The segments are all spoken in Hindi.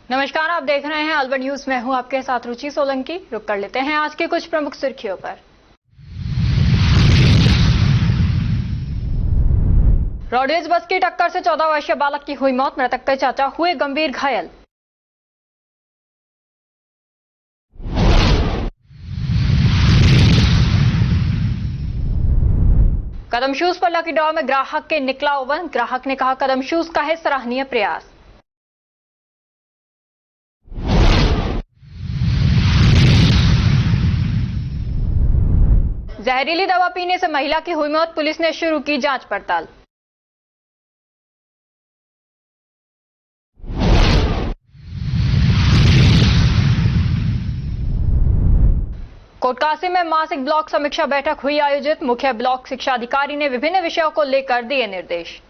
नमस्कार, आप देख रहे हैं अलवर न्यूज। मैं हूं आपके साथ रुचि सोलंकी। रुक कर लेते हैं आज की कुछ प्रमुख सुर्खियों पर। रोडवेज बस की टक्कर से 14 वर्षीय बालक की हुई मौत, मृतक के चाचा हुए गंभीर घायल। कदम शूज पर लकी ड्रॉ में ग्राहक के निकला ओवन, ग्राहक ने कहा कदम शूज का है सराहनीय प्रयास। जहरीली दवा पीने से महिला की हुई मौत, पुलिस ने शुरू की जांच पड़ताल। कोटकासी में मासिक ब्लॉक समीक्षा बैठक हुई आयोजित, मुख्य ब्लॉक शिक्षा अधिकारी ने विभिन्न विषयों को लेकर दिए निर्देश।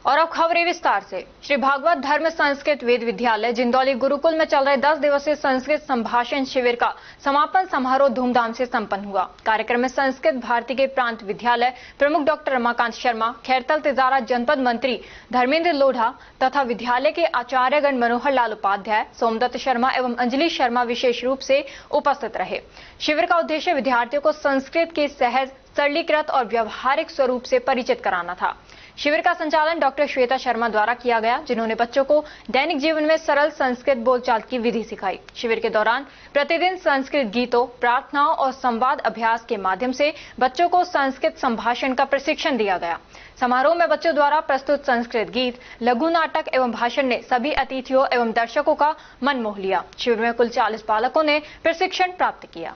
और अब खबरें विस्तार से। श्री भागवत धर्म संस्कृत वेद विद्यालय जिंदौली गुरुकुल में चल रहे 10 दिवसीय संस्कृत संभाषण शिविर का समापन समारोह धूमधाम से संपन्न हुआ। कार्यक्रम में संस्कृत भारती के प्रांत विद्यालय प्रमुख डॉक्टर रमाकांत शर्मा, खैरतल तिजारा जनपद मंत्री धर्मेंद्र लोढ़ा तथा विद्यालय के आचार्यगण मनोहर लाल उपाध्याय, सोमदत्त शर्मा एवं अंजलि शर्मा विशेष रूप से उपस्थित रहे। शिविर का उद्देश्य विद्यार्थियों को संस्कृत के सहज, सरलीकृत और व्यवहारिक स्वरूप से परिचित कराना था। शिविर का संचालन डॉक्टर श्वेता शर्मा द्वारा किया गया, जिन्होंने बच्चों को दैनिक जीवन में सरल संस्कृत बोलचाल की विधि सिखाई। शिविर के दौरान प्रतिदिन संस्कृत गीतों, प्रार्थनाओं और संवाद अभ्यास के माध्यम से बच्चों को संस्कृत संभाषण का प्रशिक्षण दिया गया। समारोह में बच्चों द्वारा प्रस्तुत संस्कृत गीत, लघु नाटक एवं भाषण ने सभी अतिथियों एवं दर्शकों का मन मोह लिया। शिविर में कुल 40 बालकों ने प्रशिक्षण प्राप्त किया।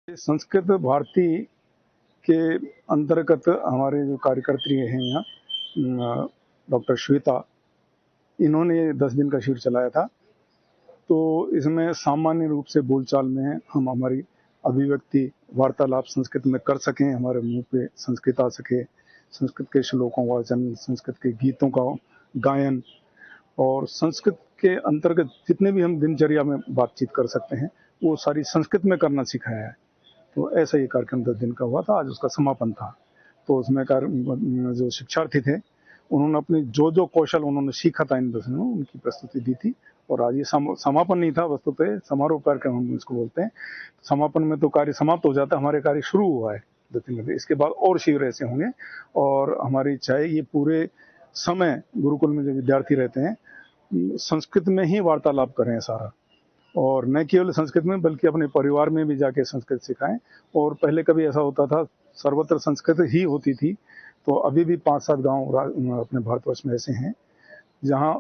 संस्कृत भारती के अंतर्गत हमारे जो कार्यकर्त्री हैं यहाँ डॉक्टर श्वेता, इन्होंने 10 दिन का शिविर चलाया था। तो इसमें सामान्य रूप से बोलचाल में हम हमारी अभिव्यक्ति वार्तालाप संस्कृत में कर सकें, हमारे मुंह पे संस्कृत आ सके, संस्कृत के श्लोकों का वाचन, संस्कृत के गीतों का गायन और संस्कृत के अंतर्गत जितने भी हम दिनचर्या में बातचीत कर सकते हैं वो सारी संस्कृत में करना सिखाया है। तो ऐसा ये कार्यक्रम 10 दिन का हुआ था, आज उसका समापन था। तो उसमें जो शिक्षार्थी थे उन्होंने अपनी जो कौशल उन्होंने सीखा था इन 10 दिनों में उनकी प्रस्तुति दी थी। और आज ये समापन नहीं था, वस्तुतः समारोह कार्यक्रम हम इसको बोलते हैं। समापन में तो कार्य समाप्त हो जाता है, हमारे कार्य शुरू हुआ है 2 दिन में। इसके बाद और शिविर ऐसे होंगे और हमारी इच्छा है ये पूरे समय गुरुकुल में जो विद्यार्थी रहते हैं संस्कृत में ही वार्तालाप करें सारा, और न केवल संस्कृत में बल्कि अपने परिवार में भी जाके संस्कृत सिखाएं। और पहले कभी ऐसा होता था सर्वत्र संस्कृत ही होती थी, तो अभी भी 5-7 गांव अपने भारतवर्ष में ऐसे हैं जहां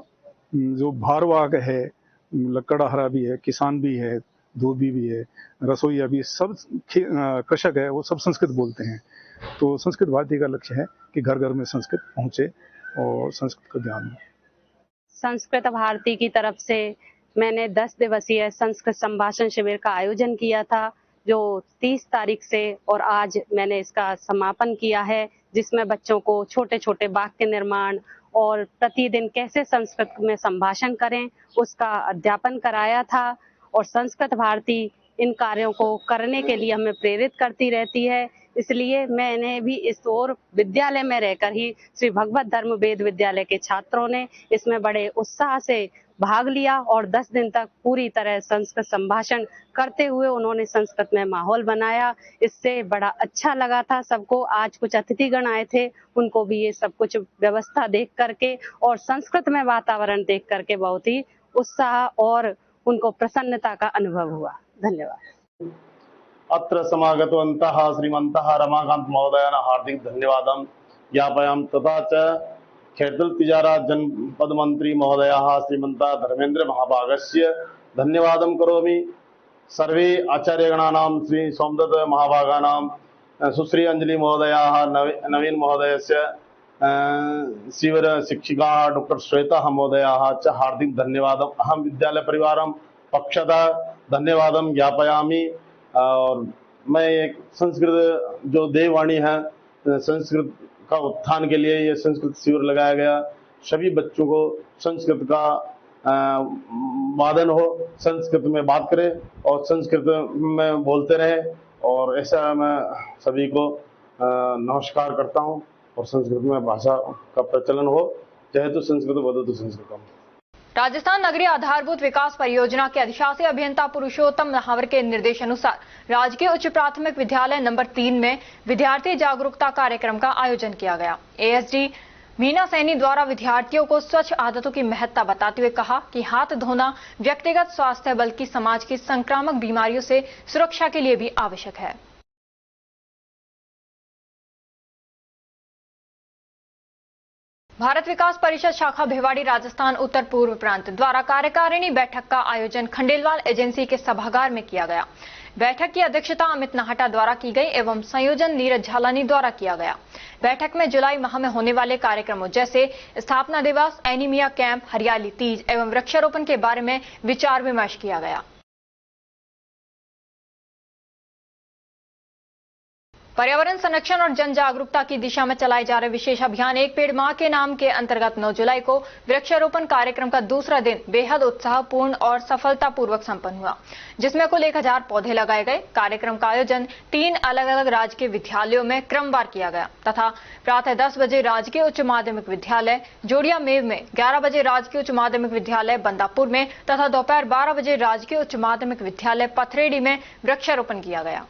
जो भारवाहक है, लकड़हारा भी है, किसान भी है, धोबी भी है, रसोईया भी, सब कृषक है, वो सब संस्कृत बोलते हैं। तो संस्कृत भारती का लक्ष्य है कि घर घर में संस्कृत पहुंचे और संस्कृत का ज्ञान हो। संस्कृत भारती की तरफ से मैंने 10 दिवसीय संस्कृत संभाषण शिविर का आयोजन किया था, जो 30 तारीख से, और आज मैंने इसका समापन किया है, जिसमें बच्चों को छोटे छोटे वाक्य निर्माण और प्रतिदिन कैसे संस्कृत में संभाषण करें उसका अध्यापन कराया था। और संस्कृत भारती इन कार्यों को करने के लिए हमें प्रेरित करती रहती है, इसलिए मैंने भी इस ओर विद्यालय में रहकर ही श्री भगवत धर्म वेद विद्यालय के छात्रों ने इसमें बड़े उत्साह से भाग लिया और 10 दिन तक पूरी तरह संस्कृत संभाषण करते हुए उन्होंने संस्कृत में माहौल बनाया। इससे बड़ा अच्छा लगा था सबको। आज कुछ अतिथिगण आए थे, उनको भी ये सब कुछ व्यवस्था देख करके और संस्कृत में वातावरण देख करके बहुत ही उत्साह और उनको प्रसन्नता का अनुभव हुआ। धन्यवाद। अत्र समागतवन्तः श्रीमन्तः रमाकांत महोदयान् हार्दिक धन्यवादं ज्ञापयामि। तथा च खैरतल तिजारा जनपद मंत्री महोदयाः श्रीमन्तः धर्मेन्द्र महाभागस्य धन्यवादं करोमि। सर्वे आचार्यगणानां श्री सोमदत्त महाभागानां सुश्री अंजलि महोदयाः नवीन महोदयस्य शिविर शिक्षिका डॉक्टर श्वेता महोदयाः च हार्दिक धन्यवादम् अहं विद्यालय परिवारं पक्षतः धन्यवादं ज्ञापयामि। और मैं एक संस्कृत जो देववाणी है, संस्कृत का उत्थान के लिए ये संस्कृत शिविर लगाया गया। सभी बच्चों को संस्कृत का वादन हो, संस्कृत में बात करें और संस्कृत में बोलते रहे, और ऐसा मैं सभी को नमस्कार करता हूं और संस्कृत में भाषा का प्रचलन हो जयतु संस्कृत वदतु संस्कृतम। राजस्थान नगरीय आधारभूत विकास परियोजना के अधिशासी अभियंता पुरुषोत्तम महावर के निर्देशानुसार राजकीय उच्च प्राथमिक विद्यालय नंबर 3 में विद्यार्थी जागरूकता कार्यक्रम का आयोजन किया गया। एएसडी मीना सैनी द्वारा विद्यार्थियों को स्वच्छ आदतों की महत्ता बताते हुए कहा कि हाथ धोना व्यक्तिगत स्वास्थ्य बल्कि समाज की संक्रामक बीमारियों से सुरक्षा के लिए भी आवश्यक है। भारत विकास परिषद शाखा भिवाड़ी राजस्थान उत्तर पूर्व प्रांत द्वारा कार्यकारिणी बैठक का आयोजन खंडेलवाल एजेंसी के सभागार में किया गया। बैठक की अध्यक्षता अमित नाहटा द्वारा की गई एवं संयोजन नीरज झालानी द्वारा किया गया। बैठक में जुलाई माह में होने वाले कार्यक्रमों जैसे स्थापना दिवस, एनीमिया कैंप, हरियाली तीज एवं वृक्षारोपण के बारे में विचार विमर्श किया गया। पर्यावरण संरक्षण और जन जागरूकता की दिशा में चलाए जा रहे विशेष अभियान एक पेड़ मां के नाम के अंतर्गत 9 जुलाई को वृक्षारोपण कार्यक्रम का दूसरा दिन बेहद उत्साहपूर्ण और सफलतापूर्वक संपन्न हुआ, जिसमें कुल 1000 पौधे लगाए गए। कार्यक्रम का आयोजन 3 अलग अलग राजकीय विद्यालयों में क्रमवार किया गया तथा प्रातः 10 बजे राजकीय उच्च माध्यमिक विद्यालय जोड़िया मेव में, 11 बजे राजकीय उच्च माध्यमिक विद्यालय बंदापुर में तथा दोपहर 12 बजे राजकीय उच्च माध्यमिक विद्यालय पथरेडी में वृक्षारोपण किया गया।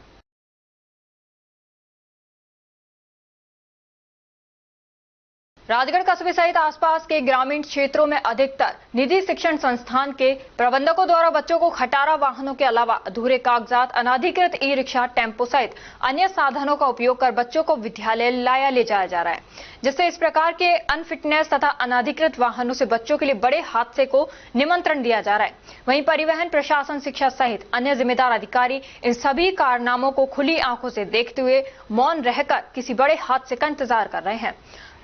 राजगढ़ कस्बे सहित आसपास के ग्रामीण क्षेत्रों में अधिकतर निजी शिक्षण संस्थान के प्रबंधकों द्वारा बच्चों को खटारा वाहनों के अलावा अधूरे कागजात, अनाधिकृत ई रिक्शा, टेम्पो सहित अन्य साधनों का उपयोग कर बच्चों को विद्यालय ले जाया जा रहा है, जिससे इस प्रकार के अनफिटनेस तथा अनाधिकृत वाहनों से बच्चों के लिए बड़े हादसे को निमंत्रण दिया जा रहा है। वहीं परिवहन प्रशासन, शिक्षा सहित अन्य जिम्मेदार अधिकारी इन सभी कारनामों को खुली आंखों से देखते हुए मौन रहकर किसी बड़े हादसे का इंतजार कर रहे हैं।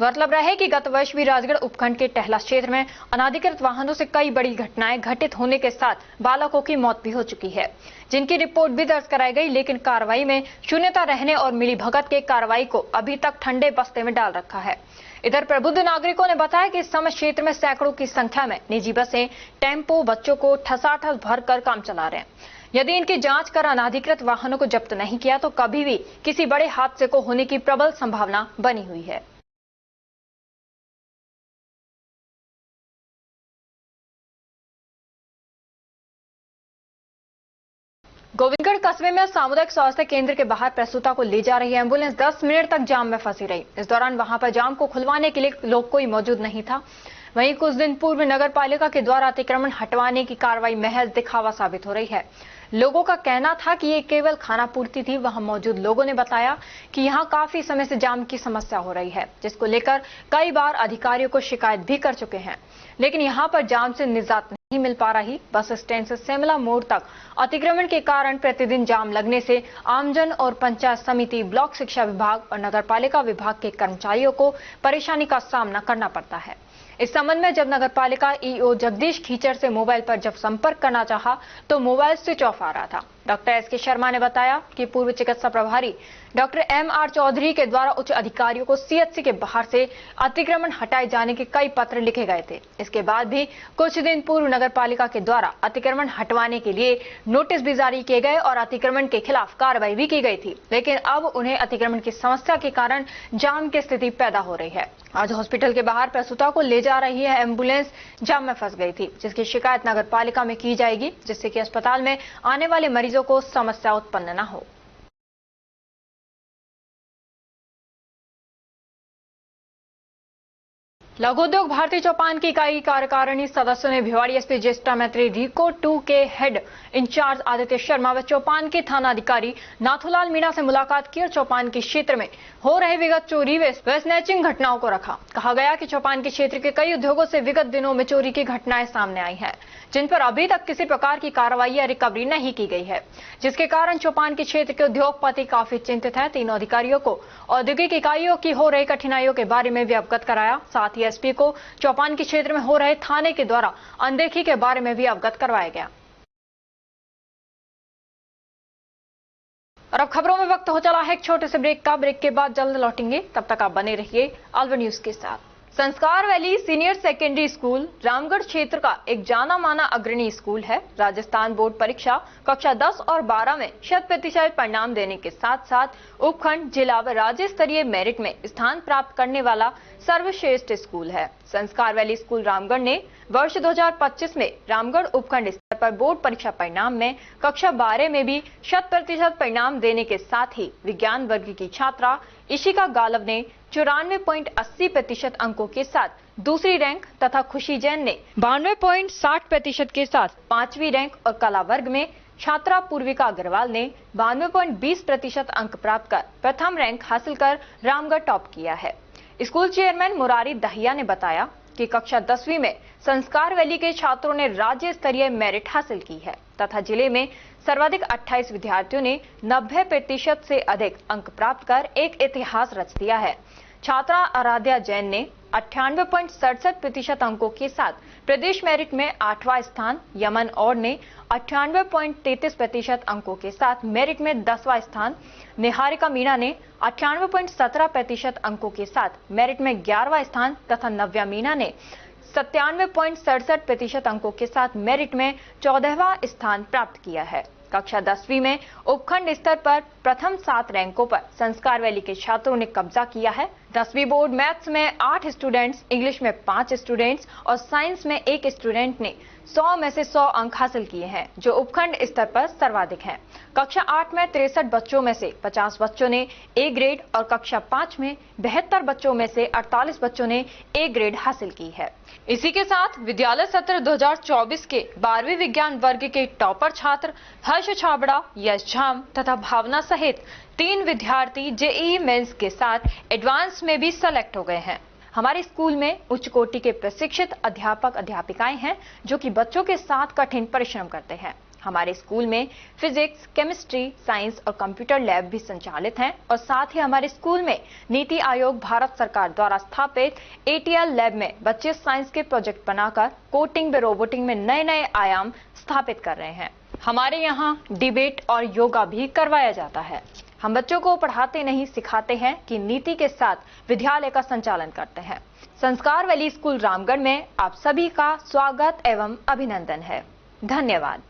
गौरतलब रहे कि गत वर्ष भी राजगढ़ उपखंड के टहला क्षेत्र में अनाधिकृत वाहनों से कई बड़ी घटनाएं घटित होने के साथ बालकों की मौत भी हो चुकी है, जिनकी रिपोर्ट भी दर्ज कराई गई, लेकिन कार्रवाई में शून्यता रहने और मिलीभगत के कार्रवाई को अभी तक ठंडे बस्ते में डाल रखा है। इधर प्रबुद्ध नागरिकों ने बताया कि इस समय क्षेत्र में सैकड़ों की संख्या में निजी बसें, टेम्पो बच्चों को ठसाठस भरकर काम चला रहे हैं। यदि इनकी जांच कर अनाधिकृत वाहनों को जब्त नहीं किया तो कभी भी किसी बड़े हादसे को होने की प्रबल संभावना बनी हुई है। गोविंदगढ़ कस्बे में सामुदायिक स्वास्थ्य केंद्र के बाहर प्रसूता को ले जा रही एम्बुलेंस 10 मिनट तक जाम में फंसी रही। इस दौरान वहां पर जाम को खुलवाने के लिए लोग कोई मौजूद नहीं था। वहीं कुछ दिन पूर्व नगर पालिका के द्वारा अतिक्रमण हटवाने की कार्रवाई महज दिखावा साबित हो रही है। लोगों का कहना था कि ये केवल खाना पूर्ति थी। वहां मौजूद लोगों ने बताया कि यहां काफी समय से जाम की समस्या हो रही है, जिसको लेकर कई बार अधिकारियों को शिकायत भी कर चुके हैं, लेकिन यहां पर जाम से निजात नहीं मिल पा रही। बस स्टैंड से शिमला मोड़ तक अतिक्रमण के कारण प्रतिदिन जाम लगने से आमजन और पंचायत समिति, ब्लॉक शिक्षा विभाग और नगर पालिका विभाग के कर्मचारियों को परेशानी का सामना करना पड़ता है। इस संबंध में जब नगर पालिका ईओ जगदीश खीचर से मोबाइल पर जब संपर्क करना चाहा तो मोबाइल स्विच ऑफ आ रहा था। डॉक्टर एसके शर्मा ने बताया कि पूर्व चिकित्सा प्रभारी डॉक्टर एमआर चौधरी के द्वारा उच्च अधिकारियों को सीएचसी के बाहर से अतिक्रमण हटाए जाने के कई पत्र लिखे गए थे। इसके बाद भी कुछ दिन पूर्व नगर पालिका के द्वारा अतिक्रमण हटवाने के लिए नोटिस भी जारी किए गए और अतिक्रमण के खिलाफ कार्रवाई भी की गई थी, लेकिन अब उन्हें अतिक्रमण की समस्या के कारण जाम की स्थिति पैदा हो रही है। आज हॉस्पिटल के बाहर प्रसूता को ले जा रही है एम्बुलेंस जाम में फंस गई थी, जिसकी शिकायत नगर पालिका में की जाएगी, जिससे कि अस्पताल में आने वाले मरीजों को समस्या उत्पन्न न हो। लघु उद्योग भारतीय चौपान की इकाई कार्यकारिणी सदस्यों ने भिवाड़ी एसपी ज्येष्ठा मैत्री रिको 2 के हेड इंचार्ज आदित्य शर्मा व चौपान के थाना अधिकारी नाथूलाल मीणा से मुलाकात की और चौपान के क्षेत्र में हो रहे विगत चोरी व स्नैचिंग घटनाओं को रखा। कहा गया कि चौपान के क्षेत्र के कई उद्योगों से विगत दिनों में चोरी की घटनाएं सामने आई हैं, जिन पर अभी तक किसी प्रकार की कार्रवाई या रिकवरी नहीं की गई है, जिसके कारण चौपान के क्षेत्र के उद्योगपति काफी चिंतित है। तीनों अधिकारियों को औद्योगिक इकाइयों की हो रही कठिनाइयों के बारे में भी अवगत कराया। साथ ही एसपी को चौपान के क्षेत्र में हो रहे थाने के द्वारा अनदेखी के बारे में भी अवगत करवाया गया। और अब खबरों में वक्त हो चला है एक छोटे से ब्रेक का। ब्रेक के बाद जल्द लौटेंगे, तब तक आप बने रहिए अलवर न्यूज के साथ। संस्कार valley senior secondary school Ramgarh क्षेत्र का एक जाना माना अग्रणी स्कूल है। राजस्थान बोर्ड परीक्षा कक्षा 10 और 12 में 100% परिणाम देने के साथ साथ उपखंड, जिला व राज्य स्तरीय मेरिट में स्थान प्राप्त करने वाला सर्वश्रेष्ठ स्कूल है। संस्कार वैली स्कूल रामगढ़ ने वर्ष 2025 में रामगढ़ उपखंड स्तर पर बोर्ड परीक्षा परिणाम में कक्षा 12 में भी 100% परिणाम देने के साथ ही विज्ञान वर्ग की छात्रा इशिका गालव ने 94.80% अंकों के साथ दूसरी रैंक तथा खुशी जैन ने 92.60% के साथ 5वीं रैंक और कला वर्ग में छात्रा पूर्विका अग्रवाल ने 92.20% अंक प्राप्त कर प्रथम रैंक हासिल कर रामगढ़ टॉप किया है। स्कूल चेयरमैन मुरारी दहिया ने बताया कि कक्षा 10वीं में संस्कार वैली के छात्रों ने राज्य स्तरीय मेरिट हासिल की है तथा जिले में सर्वाधिक 28 विद्यार्थियों ने 90% से अधिक अंक प्राप्त कर एक इतिहास रच दिया है। छात्रा आराध्या जैन ने 98.67% अंकों के साथ प्रदेश मेरिट में 8वां स्थान, यमन और ने 98.33% अंकों के साथ मेरिट में 10वां स्थान, निहारिका मीणा ने 98.17% अंकों के साथ मेरिट में 11वां स्थान तथा नव्या मीणा ने 97.67% अंकों के साथ मेरिट में 14वां स्थान प्राप्त किया है। कक्षा 10वीं में उपखंड स्तर पर प्रथम 7 रैंकों पर संस्कार वैली के छात्रों ने कब्जा किया है। 10वीं बोर्ड मैथ्स में 8 स्टूडेंट्स, इंग्लिश में 5 स्टूडेंट्स और साइंस में 1 स्टूडेंट ने 100 में से 100 अंक हासिल किए हैं, जो उपखंड स्तर पर सर्वाधिक हैं। कक्षा 8 में 63 बच्चों में से 50 बच्चों ने ए ग्रेड और कक्षा 5 में 72 बच्चों में से 48 बच्चों ने ए ग्रेड हासिल की है। इसी के साथ विद्यालय सत्र 2024 के 12वीं विज्ञान वर्ग के टॉपर छात्र हर्ष छाबड़ा, यश झाम तथा भावना सहित 3 विद्यार्थी जेईई मेंस के साथ एडवांस में भी सेलेक्ट हो गए हैं। हमारे स्कूल में उच्च कोटि के प्रशिक्षित अध्यापक अध्यापिकाएं हैं जो कि बच्चों के साथ कठिन परिश्रम करते हैं। हमारे स्कूल में फिजिक्स, केमिस्ट्री, साइंस और कंप्यूटर लैब भी संचालित हैं और साथ ही हमारे स्कूल में नीति आयोग भारत सरकार द्वारा स्थापित एटीएल लैब में बच्चे साइंस के प्रोजेक्ट बनाकर कोडिंग व रोबोटिंग में नए नए आयाम स्थापित कर रहे हैं। हमारे यहाँ डिबेट और योगा भी करवाया जाता है। हम बच्चों को पढ़ाते नहीं सिखाते हैं कि नीति के साथ विद्यालय का संचालन करते हैं। संस्कार वैली स्कूल रामगढ़ में आप सभी का स्वागत एवं अभिनंदन है। धन्यवाद।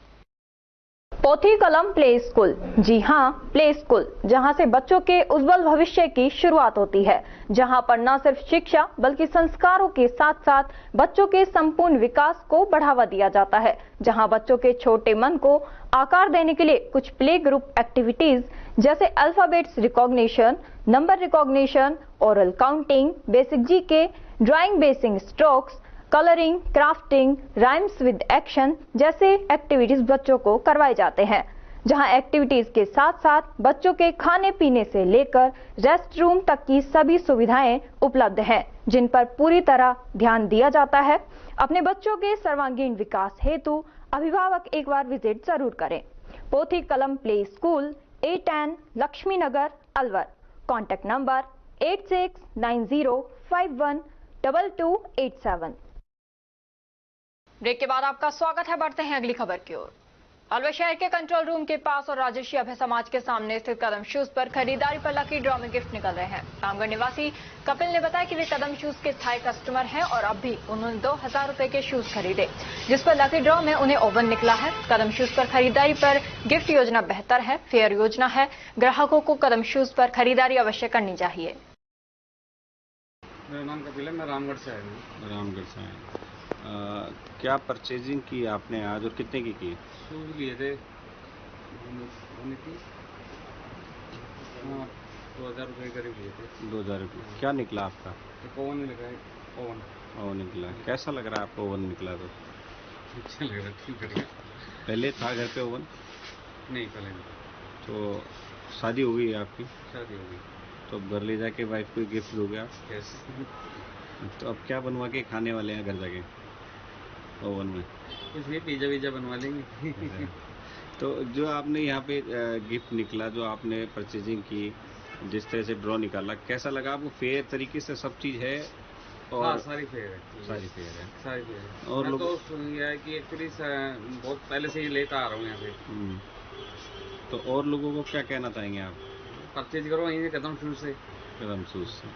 पोथी कलम प्ले स्कूल, जी हाँ, प्ले स्कूल, जहां से बच्चों के उज्जवल भविष्य की शुरुआत होती है, जहां पर न सिर्फ शिक्षा बल्कि संस्कारों के साथ साथ बच्चों के संपूर्ण विकास को बढ़ावा दिया जाता है, जहां बच्चों के छोटे मन को आकार देने के लिए कुछ प्ले ग्रुप एक्टिविटीज जैसे alphabets recognition, number recognition, oral counting, basic GK, drawing basic strokes, colouring, crafting, rhymes with action जैसे एक्टिविटीज बच्चों को करवाए जाते हैं, जहां एक्टिविटीज के साथ साथ बच्चों के खाने पीने से लेकर रेस्ट रूम तक की सभी सुविधाएं उपलब्ध हैं, जिन पर पूरी तरह ध्यान दिया जाता है। अपने बच्चों के सर्वांगीण विकास हेतु अभिभावक एक बार विजिट जरूर करें। Pothi Kalam play school, A10 Lakshmi Nagar, Alwar. Contact number 8690512287। Break के बाद आपका स्वागत है। बढ़ते हैं अगली खबर की ओर। अलवर शहर के कंट्रोल रूम के पास और राजर्षि अभय समाज के सामने स्थित कदम शूज पर खरीदारी पर लकी ड्रॉ में गिफ्ट निकल रहे हैं। रामगढ़ निवासी कपिल ने बताया कि वे कदम शूज के स्थायी कस्टमर हैं और अब भी उन्होंने 2000 रुपए के शूज खरीदे, जिस पर लकी ड्रॉ में उन्हें ओवन निकला है। कदम शूज पर खरीदारी पर गिफ्ट योजना बेहतर है, फेयर योजना है। ग्राहकों को कदम शूज पर खरीदारी अवश्य करनी चाहिए। मेरा नाम कपिल है, मैं रामगढ़ से आया हूँ। रामगढ़ से आए। क्या परचेजिंग की आपने आज और कितने की शूज लिए थे 2000 रुपये करीब लिए थे। 2000 रुपये। क्या निकला आपका? एक ओवन निकला है। ओवन निकला। कैसा लग रहा है आपको ओवन निकला तो? अच्छा लग रहा है, ठीक है। पहले था घर पे ओवन? नहीं, पहले नहीं। तो शादी हो गई आपकी? शादी हो गई। तो घर ले जाके वाइफ को गिफ्ट दोगे आप? यस। तो अब क्या बनवा के खाने वाले हैं घर जाके ओवन में? कुछ नहीं, पिज्जा विज्जा बनवा लेंगे। तो जो आपने यहाँ पे गिफ्ट निकला, जो आपने परचेजिंग की, जिस तरह से ड्रॉ निकाला, कैसा लगा आपको? फेयर तरीके से सब चीज़ है? और हाँ, सारी फेयर है। सारी फेयर है। सारी फेयर है। और मैं लोग तो सुन गया है कि एक्चुअली बहुत पहले से ही लेता आ रहा हूँ यहाँ पे। तो और लोगों को क्या कहना चाहेंगे आप? परचेज करो यहीं कदम शूज से। कदम शूज से।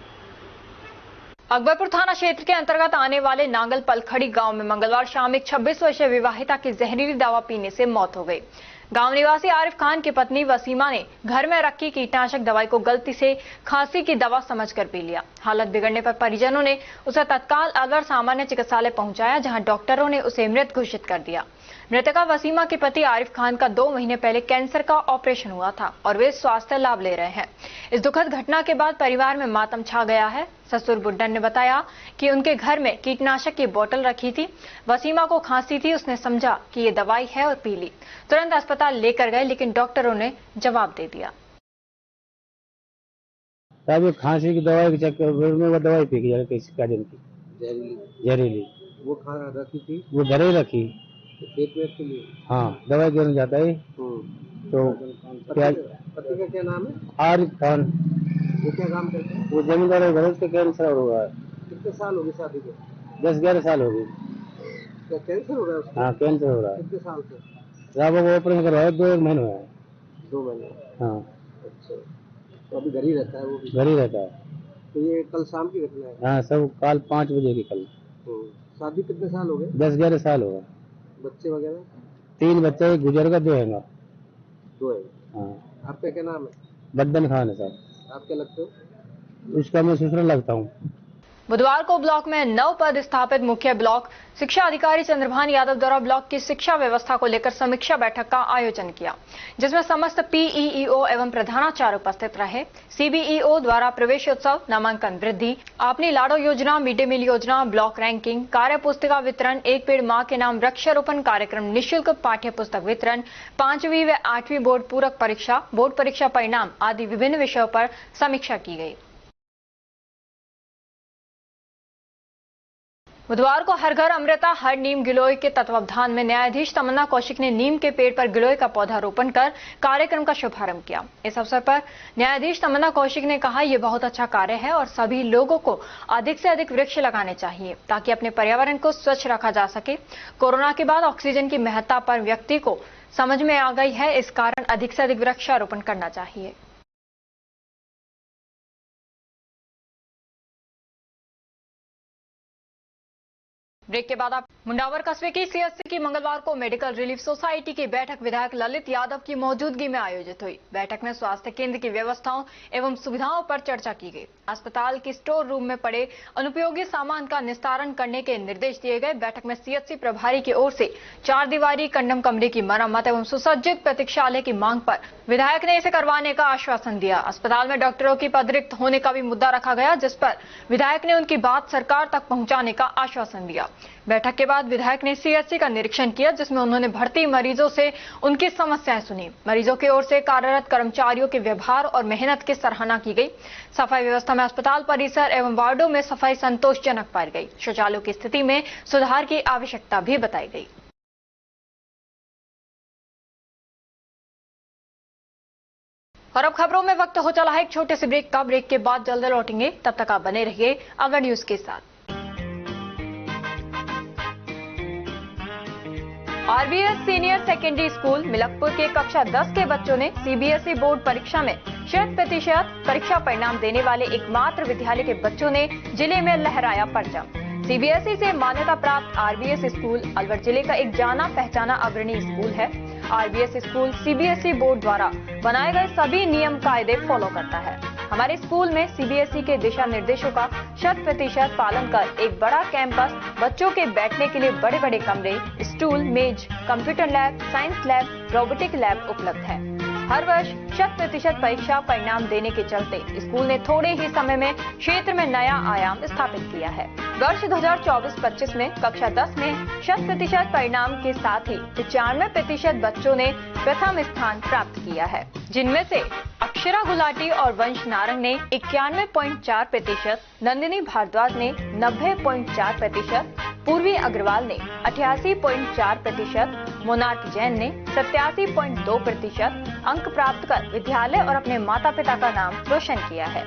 अकबरपुर थाना क्षेत्र के अंतर्गत आने वाले नांगल पलखड़ी गांव में मंगलवार शाम एक 26 वर्षीय विवाहिता की जहरीली दवा पीने से मौत हो गई। गांव निवासी आरिफ खान की पत्नी वसीमा ने घर में रखी कीटनाशक दवाई को गलती से खांसी की दवा समझकर पी लिया। हालत बिगड़ने पर परिजनों ने उसे तत्काल अलवर सामान्य चिकित्सालय पहुंचाया, जहां डॉक्टरों ने उसे मृत घोषित कर दिया। मृतका वसीमा के पति आरिफ खान का 2 महीने पहले कैंसर का ऑपरेशन हुआ था और वे स्वास्थ्य लाभ ले रहे हैं। इस दुखद घटना के बाद परिवार में मातम छा गया है। ससुर बुड्ढन ने बताया कि उनके घर में कीटनाशक की बोतल रखी थी। वसीमा को खांसी थी, उसने समझा कि ये दवाई है और पी ली। तुरंत अस्पताल लेकर गए, लेकिन डॉक्टरों ने जवाब दे दिया। तब खांसी की दवाई के चक्कर में वो दवाई पी गई, किसी दिन की जहरीली। वो कहाँ रखी थी? वो घर ही रखी पेट के लिए। हाँ, दवाई देने जाता है। तो पति का क्या नाम है? आरिफ खान। वो क्या काम करते हैं? वो जमींदार है, घर से कैंसर हुआ है। कितने साल हो गए शादी के? 10-11 साल हो गए। क्या कैंसर हो रहा है उसको? हाँ, कैंसर हो रहा है। कितने साल से? जब वो ऑपरेशन करवाया 2 महीने हुए हैं। 2 महीने? हाँ। अच्छा, तो अभी घर ही रहता है? वो भी घर ही रहता है। तो ये कल शाम की घटना है? हाँ, सब कल 5 बजे की कल। शादी कितने साल हो गए? 10-11 साल हो गए। बच्चे वगैरह? 3 बच्चे, एक गुजर का 2 है। 2 है? हाँ। आपका क्या नाम है? बड्डन खान है साहब। आप क्या लगते हो? उसका मैं ससुर लगता हूँ। बुधवार को ब्लॉक में नव पद स्थापित मुख्य ब्लॉक शिक्षा अधिकारी चंद्रभान यादव द्वारा ब्लॉक की शिक्षा व्यवस्था को लेकर समीक्षा बैठक का आयोजन किया, जिसमें समस्त पीईओ एवं प्रधानाचार्य उपस्थित रहे। सीबीईओ द्वारा प्रवेशोत्सव, नामांकन वृद्धि, अपनी लाडो योजना, मिड डे मील योजना, ब्लॉक रैंकिंग, कार्य पुस्तिका वितरण, एक पेड़ मां के नाम वृक्षारोपण कार्यक्रम, निःशुल्क पाठ्य पुस्तक वितरण, 5वीं व 8वीं बोर्ड पूरक परीक्षा, बोर्ड परीक्षा परिणाम आदि विभिन्न विषयों पर समीक्षा की गई। बुधवार को हर घर अमृता हर नीम गिलोय के तत्वावधान में न्यायाधीश तमन्ना कौशिक ने नीम के पेड़ पर गिलोय का पौधा रोपण कर कार्यक्रम का शुभारंभ किया। इस अवसर पर न्यायाधीश तमन्ना कौशिक ने कहा, यह बहुत अच्छा कार्य है और सभी लोगों को अधिक से अधिक वृक्ष लगाने चाहिए ताकि अपने पर्यावरण को स्वच्छ रखा जा सके। कोरोना के बाद ऑक्सीजन की महत्ता पर व्यक्ति को समझ में आ गई है, इस कारण अधिक से अधिक वृक्षारोपण करना चाहिए। ब्रेक के बाद आप मुंडावर कस्बे की सीएचसी की मंगलवार को मेडिकल रिलीफ सोसाइटी की बैठक विधायक ललित यादव की मौजूदगी में आयोजित हुई। बैठक में स्वास्थ्य केंद्र की व्यवस्थाओं एवं सुविधाओं पर चर्चा की गई। अस्पताल की स्टोर रूम में पड़े अनुपयोगी सामान का निस्तारण करने के निर्देश दिए गए। बैठक में सीएचसी प्रभारी की ओर से 4 दीवारी कंडम कमरे की मरम्मत एवं सुसज्जित प्रतीक्षालय की मांग पर विधायक ने इसे करवाने का आश्वासन दिया। अस्पताल में डॉक्टरों की पद रिक्त होने का भी मुद्दा रखा गया, जिस पर विधायक ने उनकी बात सरकार तक पहुंचाने का आश्वासन दिया। बैठक के बाद विधायक ने सीएचसी का निरीक्षण किया, जिसमें उन्होंने भर्ती मरीजों से उनकी समस्याएं सुनी। मरीजों की ओर से कार्यरत कर्मचारियों के व्यवहार और मेहनत की सराहना की गई। सफाई व्यवस्था में अस्पताल परिसर एवं वार्डों में सफाई संतोषजनक पाई गई। शौचालयों की स्थिति में सुधार की आवश्यकता भी बताई गई। और अब खबरों में वक्त हो चला है एक छोटे से ब्रेक का। ब्रेक के बाद जल्द लौटेंगे, तब तक आप बने रहिए अगर न्यूज के साथ। RBS senior secondary school Milakpur के कक्षा 10 के बच्चों ने सीबीएसई बोर्ड परीक्षा में 100% परीक्षा परिणाम देने वाले एकमात्र विद्यालय के बच्चों ने जिले में लहराया परचम। सीबीएसई से मान्यता प्राप्त आरबीएस स्कूल अलवर जिले का एक जाना पहचाना अग्रणी स्कूल है। आरबीएस स्कूल सीबीएसई बोर्ड द्वारा बनाए गए सभी नियम कायदे फॉलो करता है। हमारे स्कूल में सीबीएसई के दिशा निर्देशों का 100% पालन कर एक बड़ा कैंपस, बच्चों के बैठने के लिए बड़े बड़े कमरे, स्टूल, मेज, computer lab, science lab, robotic lab उपलब्ध है। हर वर्ष 100% परीक्षा परिणाम देने के चलते स्कूल ने थोड़े ही समय में क्षेत्र में नया आयाम स्थापित किया है। वर्ष 2024-25 में कक्षा 10 में 100% परिणाम के साथ ही 95% बच्चों ने प्रथम स्थान प्राप्त किया है, जिनमें से अक्षरा गुलाटी और वंश नारंग ने 91.4%, नंदिनी भारद्वाज ने 90.4%, पूर्वी अग्रवाल ने 88.4%, मोनार्क जैन ने 87.2% अंक प्राप्त कर विद्यालय और अपने माता पिता का नाम रोशन किया है।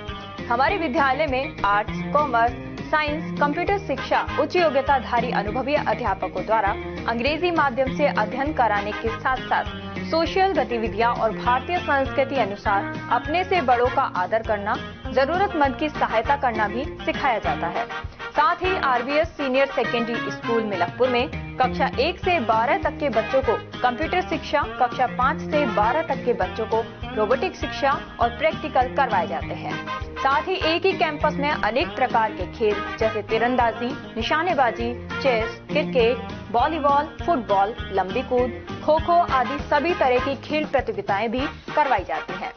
हमारे विद्यालय में आर्ट्स, कॉमर्स, साइंस, कंप्यूटर शिक्षा उच्च योग्यताधारी अनुभवी अध्यापकों द्वारा अंग्रेजी माध्यम से अध्ययन कराने के साथ साथ सोशल गतिविधियां और भारतीय संस्कृति अनुसार अपने से बड़ों का आदर करना, जरूरतमंद की सहायता करना भी सिखाया जाता है। साथ ही RBS senior secondary school Milakpur में कक्षा 1 से 12 तक के बच्चों को कंप्यूटर शिक्षा, कक्षा 5 से 12 तक के बच्चों को रोबोटिक शिक्षा और प्रैक्टिकल करवाए जाते हैं। साथ ही एक ही कैंपस में अनेक प्रकार के खेल जैसे तीरंदाजी, निशानेबाजी, चेस, क्रिकेट, वॉलीबॉल, फुटबॉल, लंबी कूद, खो खो आदि सभी तरह की खेल प्रतियोगिताएं भी करवाई जाती हैं।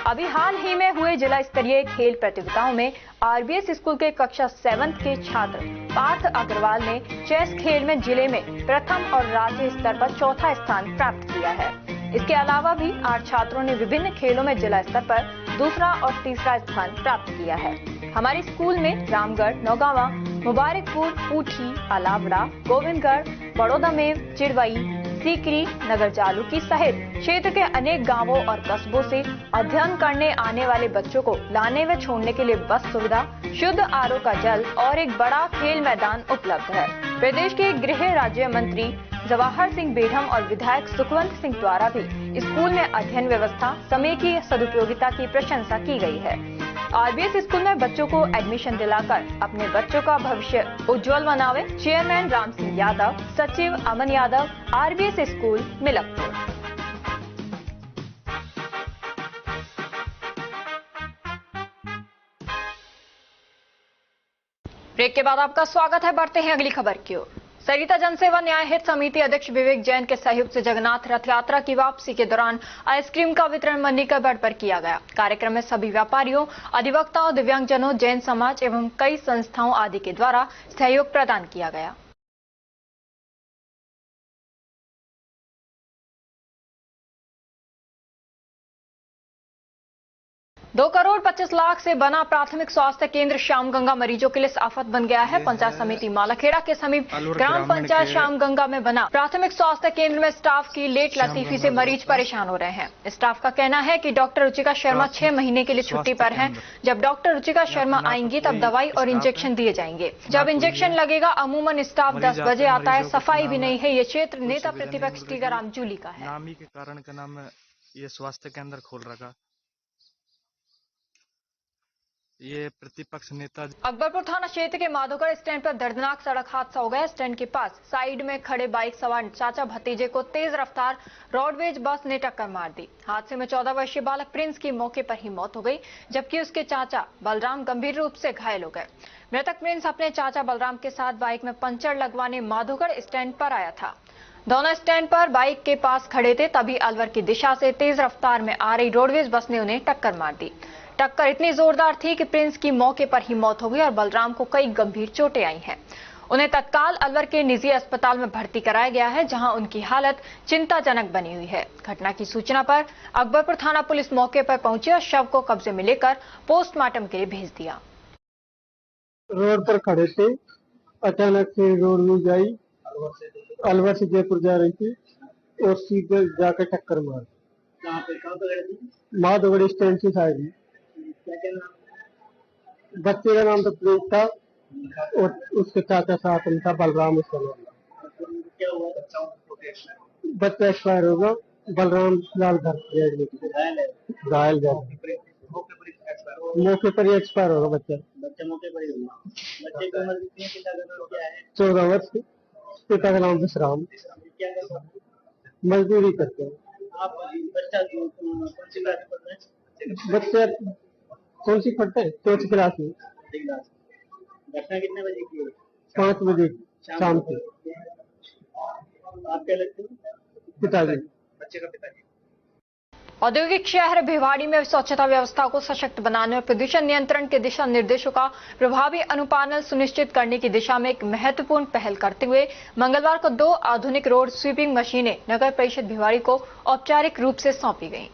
अभी हाल ही में हुए जिला स्तरीय खेल प्रतियोगिताओं में आरबीएस स्कूल के कक्षा 7 के छात्र पार्थ अग्रवाल ने चेस खेल में जिले में प्रथम और राज्य स्तर पर चौथा स्थान प्राप्त किया है। इसके अलावा भी 8 छात्रों ने विभिन्न खेलों में जिला स्तर पर दूसरा और तीसरा स्थान प्राप्त किया है। हमारे स्कूल में रामगढ़, नौगावा, मुबारकपुर, ऊठी, अलावड़ा, गोविंदगढ़, बड़ौदामेव, चिड़वई, सीकरी, नगर जालूकी सहित क्षेत्र के अनेक गांवों और कस्बों से अध्ययन करने आने वाले बच्चों को लाने व छोड़ने के लिए बस सुविधा, शुद्ध आरओ का जल और एक बड़ा खेल मैदान उपलब्ध है। प्रदेश के गृह राज्य मंत्री जवाहर सिंह बेढम और विधायक सुखवंत सिंह द्वारा भी स्कूल में अध्ययन व्यवस्था, समय की सदुपयोगिता की प्रशंसा की गई है। आरबीएस स्कूल में बच्चों को एडमिशन दिलाकर अपने बच्चों का भविष्य उज्जवल बनावे। चेयरमैन राम सिंह यादव, सचिव Aman Yadav, RBS school Milakpur. Break के बाद आपका स्वागत है। बढ़ते हैं अगली खबर की ओर। सरिता जनसेवा न्याय हित समिति अध्यक्ष विवेक जैन के सहयोग से जगन्नाथ रथ यात्रा की वापसी के दौरान आइसक्रीम का वितरण मन्नीकरण पर किया गया। कार्यक्रम में सभी व्यापारियों, अधिवक्ताओं, दिव्यांगजनों, जैन समाज एवं कई संस्थाओं आदि के द्वारा सहयोग प्रदान किया गया। 2 करोड़ 25 लाख से बना प्राथमिक स्वास्थ्य केंद्र श्यामगंगा मरीजों के लिए आफत बन गया है। पंचायत समिति मालाखेड़ा के समीप ग्राम पंचायत श्यामगंगा में बना प्राथमिक स्वास्थ्य केंद्र में स्टाफ की लेट लतीफी से मरीज परेशान हो रहे हैं। स्टाफ का कहना है कि डॉक्टर रुचिका शर्मा 6 महीने के लिए छुट्टी पर हैं। जब डॉक्टर रुचिका शर्मा आएंगी तब दवाई और इंजेक्शन दिए जाएंगे। जब इंजेक्शन लगेगा अमूमन स्टाफ 10 बजे आता है। सफाई भी नहीं है। ये क्षेत्र नेता प्रतिपक्ष टीकाराम जूली का है। नामी के कारण के नाम ये स्वास्थ्य केंद्र खोल रखा। ये प्रतिपक्ष नेता अकबरपुर थाना क्षेत्र के माधोगढ़ स्टैंड पर दर्दनाक सड़क हादसा हो गया। स्टैंड के पास साइड में खड़े बाइक सवार चाचा भतीजे को तेज रफ्तार रोडवेज बस ने टक्कर मार दी। हादसे में 14 वर्षीय बालक प्रिंस की मौके पर ही मौत हो गई, जबकि उसके चाचा बलराम गंभीर रूप से घायल हो गए। मृतक प्रिंस अपने चाचा बलराम के साथ बाइक में पंचर लगवाने माधोगढ़ स्टैंड पर आया था। दोनों स्टैंड पर बाइक के पास खड़े थे, तभी अलवर की दिशा से तेज रफ्तार में आ रही रोडवेज बस ने उन्हें टक्कर मार दी। टक्कर इतनी जोरदार थी कि प्रिंस की मौके पर ही मौत हो गई और बलराम को कई गंभीर चोटें आई हैं। उन्हें तत्काल अलवर के निजी अस्पताल में भर्ती कराया गया है, जहां उनकी हालत चिंताजनक बनी हुई है। घटना की सूचना पर अकबरपुर थाना पुलिस मौके पर पहुंची और शव को कब्जे में लेकर पोस्टमार्टम के लिए भेज दिया। रोड पर खड़े थे, अचानक से रोड में गई, अलवर से जयपुर जा रही थी और सीधे जाकर टक्कर मार। माधोगढ़ स्टैंड से साइड में। बच्चे का नाम तो प्रिंस था और उसके चाचा साथ में था बलराम। उसका नाम बच्चा एक्सपायर होगा। बलराम फिलहाल घर घायल मौके पर ही एक्सपायर होगा। बच्चा मौके पर ही होगा। बच्चे की उम्र कितनी है? 14 वर्ष। पिता का नाम विश्राम। मजदूरी करते हैं। आप बच्चा कौन सी पढ़ते हैं? 4th क्लास में। घटना कितने बजे की है? 5 बजे शाम को। आप क्या लगते हैं? पिताजी। बच्चे का पिताजी। औद्योगिक शहर भिवाड़ी में स्वच्छता व्यवस्था को सशक्त बनाने और प्रदूषण नियंत्रण के दिशा निर्देशों का प्रभावी अनुपालन सुनिश्चित करने की दिशा में एक महत्वपूर्ण पहल करते हुए मंगलवार को 2 आधुनिक रोड स्वीपिंग मशीनें नगर परिषद भिवाड़ी को औपचारिक रूप से सौंपी गईं।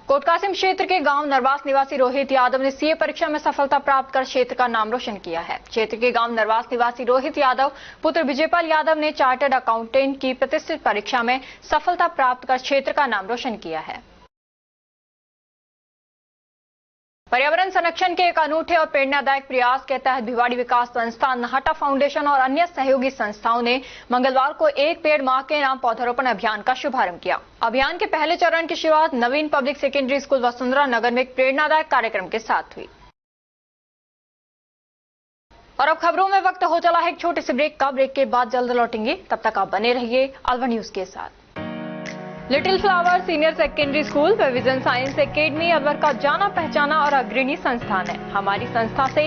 कोटकासिम क्षेत्र के गांव नरवास निवासी रोहित यादव ने सीए परीक्षा में सफलता प्राप्त कर क्षेत्र का नाम रोशन किया है। क्षेत्र के गांव नरवास निवासी रोहित यादव पुत्र विजयपाल यादव ने चार्टर्ड अकाउंटेंट की प्रतिष्ठित परीक्षा में सफलता प्राप्त कर क्षेत्र का नाम रोशन किया है। पर्यावरण संरक्षण के एक अनूठे और प्रेरणादायक प्रयास के तहत भिवाड़ी विकास संस्थान, नाहटा फाउंडेशन और अन्य सहयोगी संस्थाओं ने मंगलवार को एक पेड़ मां के नाम पौधारोपण अभियान का शुभारंभ किया। अभियान के पहले चरण की शुरुआत नवीन पब्लिक सेकेंडरी स्कूल वसुंधरा नगर में एक प्रेरणादायक कार्यक्रम के साथ हुई। और अब खबरों में वक्त हो चला है एक छोटे से ब्रेक का। ब्रेक के बाद जल्द लौटेंगे, तब तक आप बने रहिए अलवर न्यूज के साथ। Little flower senior secondary school व विजन साइंस एकेडमी अलवर का जाना पहचाना और अग्रणी संस्थान है। हमारी संस्था से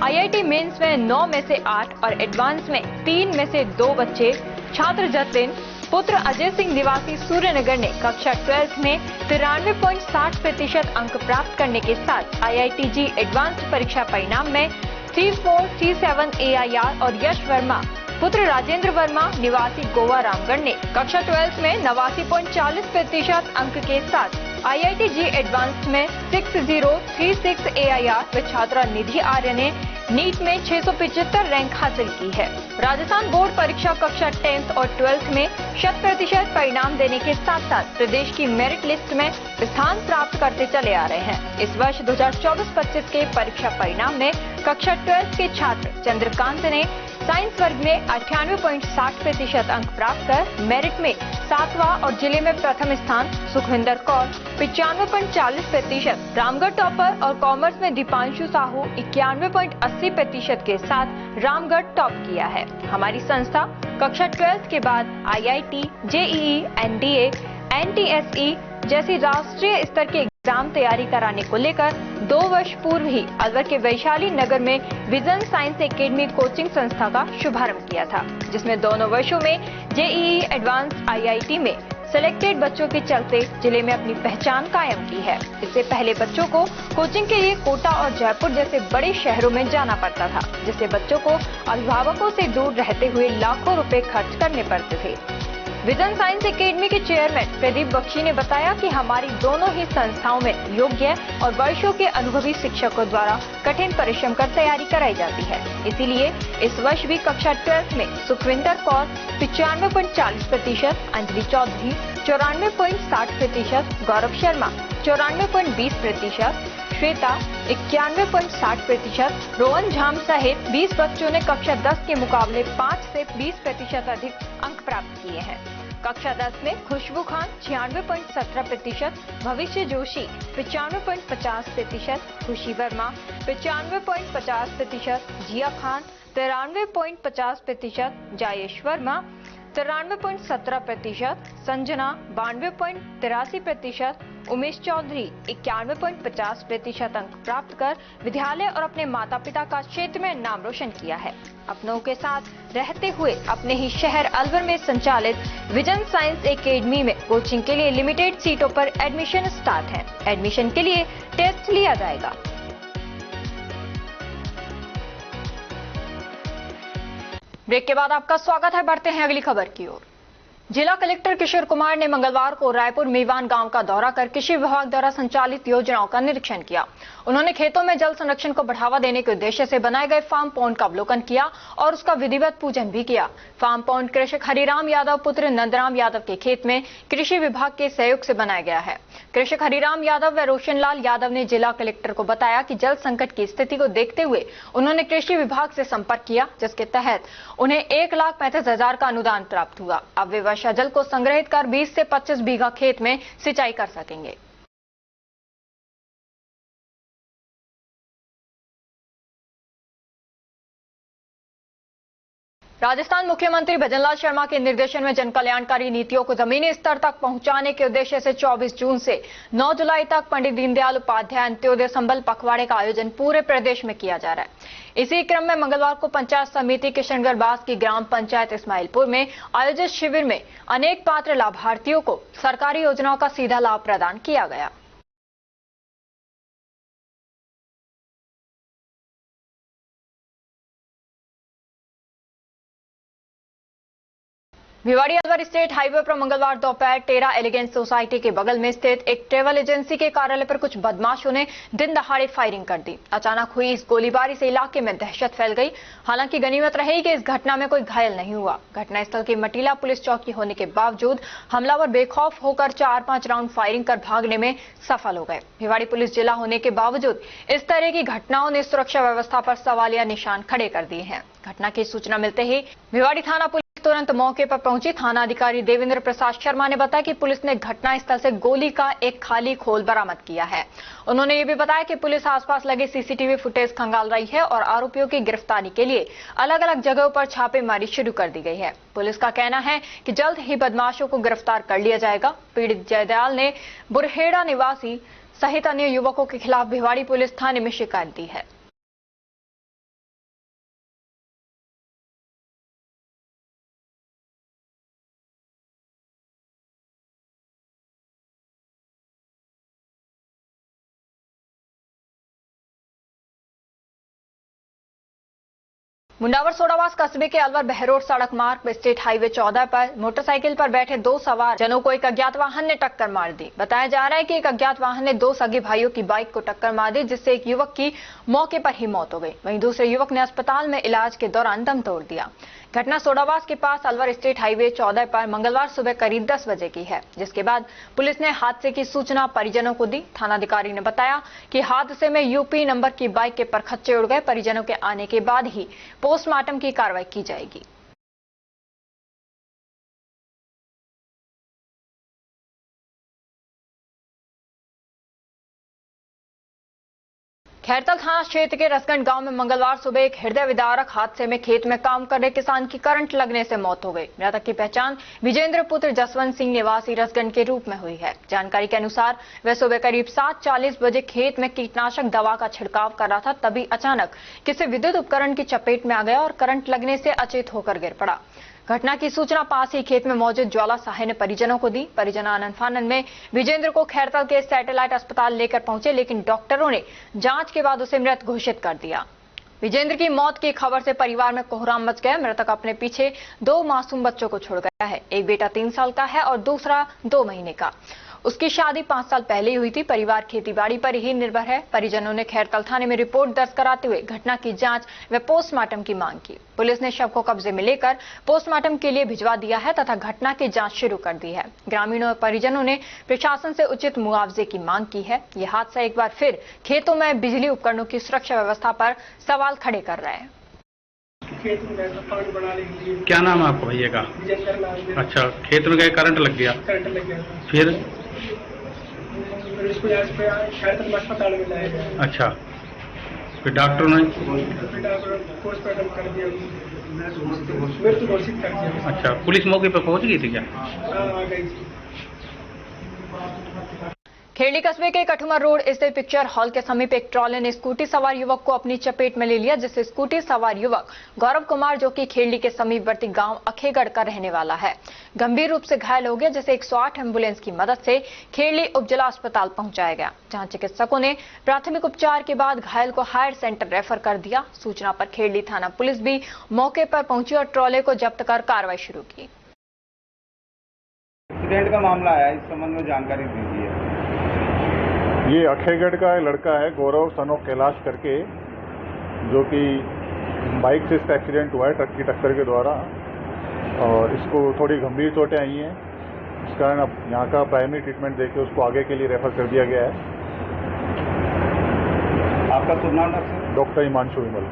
आईआईटी मेंस में 9 में से 8 और एडवांस में 3 में से 2 बच्चे छात्र जतिन पुत्र अजय सिंह निवासी सूर्यनगर ने कक्षा 12 में 93.60% अंक प्राप्त करने के साथ IITG एडवांस्ड परीक्षा परिणाम में 3437 AIR और यश वर्मा पुत्र राजेंद्र वर्मा निवासी गोवा रामगढ़ ने कक्षा 12 में 89.40% अंक के साथ IITG एडवांस्ड में 6036 AIR व छात्रा निधि आर्य ने नीट में 675 रैंक हासिल की है। राजस्थान बोर्ड परीक्षा कक्षा 10th और 12th में 100% परिणाम देने के साथ साथ प्रदेश की मेरिट लिस्ट में स्थान प्राप्त करते चले आ रहे हैं। इस वर्ष 2024-25 के परीक्षा परिणाम में कक्षा 12th के छात्र चंद्रकांत ने साइंस वर्ग में 98.60% अंक प्राप्त कर मेरिट में 7वां और जिले में प्रथम स्थान, सुखविंदर कौर 95.40%, रामगढ़ टॉपर और कॉमर्स में दीपांशु साहू 91.80% के साथ रामगढ़ टॉप किया है। हमारी संस्था कक्षा 12 के बाद IIT, JEE, NDA, NTSE जैसी राष्ट्रीय स्तर के एग्जाम तैयारी कराने को लेकर 2 वर्ष पूर्व ही अलवर के वैशाली नगर में विजन साइंस एकेडमी कोचिंग संस्था का शुभारंभ किया था, जिसमें दोनों वर्षों में JEE एडवांस IIT में सिलेक्टेड बच्चों के चलते जिले में अपनी पहचान कायम की है। इससे पहले बच्चों को कोचिंग के लिए कोटा और जयपुर जैसे बड़े शहरों में जाना पड़ता था, जिससे बच्चों को अभिभावकों से दूर रहते हुए लाखों रुपए खर्च करने पड़ते थे। विजन साइंस एकेडमी के चेयरमैन प्रदीप बख्शी ने बताया कि हमारी दोनों ही संस्थाओं में योग्य और वर्षों के अनुभवी शिक्षकों द्वारा कठिन परिश्रम कर तैयारी कराई जाती है। इसीलिए इस वर्ष भी कक्षा 12 में सुखविंदर कौर 95.40%, अंजलि चौधरी 94.60%, गौरव शर्मा 94.20%, श्वेता 91.60%, रोहन झाम सहित 20 बच्चों ने कक्षा 10 के मुकाबले 5 से 20% अधिक अंक प्राप्त किए हैं। कक्षा 10 में खुशबू खान 96.17%, भविष्य जोशी 95.50%, खुशी वर्मा 95.50%, जिया खान 93.50%, जायेश वर्मा 93.17%, संजना 92.83%, उमेश चौधरी 91.50% अंक प्राप्त कर विद्यालय और अपने माता पिता का क्षेत्र में नाम रोशन किया है। अपनों के साथ रहते हुए अपने ही शहर अलवर में संचालित विजन साइंस एकेडमी में कोचिंग के लिए लिमिटेड सीटों पर एडमिशन स्टार्ट है। एडमिशन के लिए टेस्ट लिया जाएगा। ब्रेक के बाद आपका स्वागत है। बढ़ते हैं अगली खबर की ओर। जिला कलेक्टर किशोर कुमार ने मंगलवार को रायपुर मेवान गांव का दौरा कर कृषि विभाग द्वारा संचालित योजनाओं का निरीक्षण किया। उन्होंने खेतों में जल संरक्षण को बढ़ावा देने के उद्देश्य से बनाए गए फार्म पॉन्ड का अवलोकन किया और उसका विधिवत पूजन भी किया। फार्म पॉन्ड कृषक हरिराम यादव पुत्र नंदराम यादव के खेत में कृषि विभाग के सहयोग से बनाया गया है। कृषक हरिराम यादव व रोशनलाल यादव ने जिला कलेक्टर को बताया कि जल संकट की स्थिति को देखते हुए उन्होंने कृषि विभाग से संपर्क किया, जिसके तहत उन्हें 1,35,000 का अनुदान प्राप्त हुआ। अब वे वर्षा जल को संग्रहित कर 20 से 25 बीघा खेत में सिंचाई कर सकेंगे। राजस्थान मुख्यमंत्री भजनलाल शर्मा के निर्देशन में जन कल्याणकारी नीतियों को जमीनी स्तर तक पहुंचाने के उद्देश्य से 24 जून से 9 जुलाई तक पंडित दीनदयाल उपाध्याय अंत्योदय संबल पखवाड़े का आयोजन पूरे प्रदेश में किया जा रहा है। इसी क्रम में मंगलवार को पंचायत समिति किशनगढ़ बास की ग्राम पंचायत इस्माइलपुर में आयोजित शिविर में अनेक पात्र लाभार्थियों को सरकारी योजनाओं का सीधा लाभ प्रदान किया गया। भिवाड़ी अलवर स्टेट हाईवे पर मंगलवार दोपहर टेरा एलिगेंस सोसाइटी के बगल में स्थित एक ट्रेवल एजेंसी के कार्यालय पर कुछ बदमाशों ने दिन दहाड़े फायरिंग कर दी। अचानक हुई इस गोलीबारी से इलाके में दहशत फैल गई। हालांकि गनीमत रही कि इस घटना में कोई घायल नहीं हुआ। घटनास्थल की मटीला पुलिस चौकी होने के बावजूद हमलावर बेखौफ होकर 4-5 राउंड फायरिंग कर भागने में सफल हो गए। भिवाड़ी पुलिस जिला होने के बावजूद इस तरह की घटनाओं ने सुरक्षा व्यवस्था पर सवालिया निशान खड़े कर दिए हैं। घटना की सूचना मिलते ही भिवाड़ी थाना पुलिस तुरंत मौके पर पहुंची। थाना अधिकारी देवेंद्र प्रसाद शर्मा ने बताया कि पुलिस ने घटनास्थल से गोली का एक खाली खोल बरामद किया है। उन्होंने ये भी बताया कि पुलिस आसपास लगे सीसीटीवी फुटेज खंगाल रही है और आरोपियों की गिरफ्तारी के लिए अलग अलग जगहों पर छापेमारी शुरू कर दी गई है। पुलिस का कहना है कि जल्द ही बदमाशों को गिरफ्तार कर लिया जाएगा। पीड़ित जयदयाल ने बुरहेड़ा निवासी सहित अन्य युवकों के खिलाफ भिवाड़ी पुलिस थाने में शिकायत दी है। मुंडावर सोडावास कस्बे के अलवर बहरोड सड़क मार्ग पर स्टेट हाईवे 14 पर मोटरसाइकिल पर बैठे 2 सवार जनों को एक अज्ञात वाहन ने टक्कर मार दी। बताया जा रहा है कि एक अज्ञात वाहन ने 2 सगे भाइयों की बाइक को टक्कर मार दी, जिससे एक युवक की मौके पर ही मौत हो गई। वहीं दूसरे युवक ने अस्पताल में इलाज के दौरान दम तोड़ दिया। घटना सोडावास के पास अलवर स्टेट हाईवे 14 पर मंगलवार सुबह करीब 10 बजे की है, जिसके बाद पुलिस ने हादसे की सूचना परिजनों को दी। थानाधिकारी ने बताया कि हादसे में यूपी नंबर की बाइक के परखच्चे उड़ गए। परिजनों के आने के बाद ही पोस्टमार्टम की कार्रवाई की जाएगी। खैरतल थाना क्षेत्र के रसगंज गांव में मंगलवार सुबह एक हृदय विदारक हादसे में खेत में काम कर रहे किसान की करंट लगने से मौत हो गई। मृतक की पहचान विजेंद्र पुत्र जसवंत सिंह निवासी रसगंज के रूप में हुई है। जानकारी के अनुसार वह सुबह करीब 7:40 बजे खेत में कीटनाशक दवा का छिड़काव कर रहा था, तभी अचानक किसी विद्युत उपकरण की चपेट में आ गया और करंट लगने से अचेत होकर गिर पड़ा। घटना की सूचना पास ही खेत में मौजूद ज्वाला साहे ने परिजनों को दी। परिजन आनंद फानन में विजेंद्र को खैरतल के सैटेलाइट अस्पताल लेकर पहुंचे, लेकिन डॉक्टरों ने जांच के बाद उसे मृत घोषित कर दिया। विजेंद्र की मौत की खबर से परिवार में कोहराम मच गया। मृतक अपने पीछे 2 मासूम बच्चों को छोड़ गया है। एक बेटा 3 साल का है और दूसरा 2 महीने का। उसकी शादी 5 साल पहले हुई थी। परिवार खेतीबाड़ी पर ही निर्भर है। परिजनों ने खैरतल थाने में रिपोर्ट दर्ज कराते हुए घटना की जांच व पोस्टमार्टम की मांग की। पुलिस ने शव को कब्जे में लेकर पोस्टमार्टम के लिए भिजवा दिया है तथा घटना की जांच शुरू कर दी है। ग्रामीणों और परिजनों ने प्रशासन से उचित मुआवजे की मांग की है। यह हादसा एक बार फिर खेतों में बिजली उपकरणों की सुरक्षा व्यवस्था पर सवाल खड़े कर रहा है। खेत में पानी बनाने के लिए। क्या नाम है आपका भैया का? अच्छा, खेत में गए करंट लग गया। करंट लग गया फिर इसको यहाँ से खैरतल अस्पताल में लाया गया। अच्छा, फिर डॉक्टर ने पोस्टमार्टम कर दिया, मृत्यु घोषित कर दिया। अच्छा, पुलिस मौके पर पहुंच गई थी क्या? आ गई थी। खेड़ी कस्बे के कठुमर रोड स्थित पिक्चर हॉल के समीप एक ट्रॉले ने स्कूटी सवार युवक को अपनी चपेट में ले लिया, जिससे स्कूटी सवार युवक गौरव कुमार, जो कि खेड़ी के समीपवर्ती गांव अखेगढ़ का रहने वाला है, गंभीर रूप से घायल हो गया, जिसे 108 एम्बुलेंस की मदद से खेड़ी उपजिला अस्पताल पहुंचाया गया, जहां चिकित्सकों ने प्राथमिक उपचार के बाद घायल को हायर सेंटर रेफर कर दिया। सूचना पर खेड़ी थाना पुलिस भी मौके पर पहुंची और ट्रॉले को जब्त कर कार्रवाई शुरू की। एक्सीडेंट का मामला आया, इस संबंध में जानकारी दीजिए। ये अखेगढ़ का लड़का है गौरव सन ऑफ कैलाश करके, जो कि बाइक से इसका एक्सीडेंट हुआ है ट्रक की टक्कर के द्वारा, और इसको थोड़ी गंभीर चोटें आई हैं। इस कारण अब यहाँ का प्राइमरी ट्रीटमेंट देके उसको आगे के लिए रेफर कर दिया गया है। आपका शुभ नाम डॉक्टर? डॉक्टर हिमांशु विमल।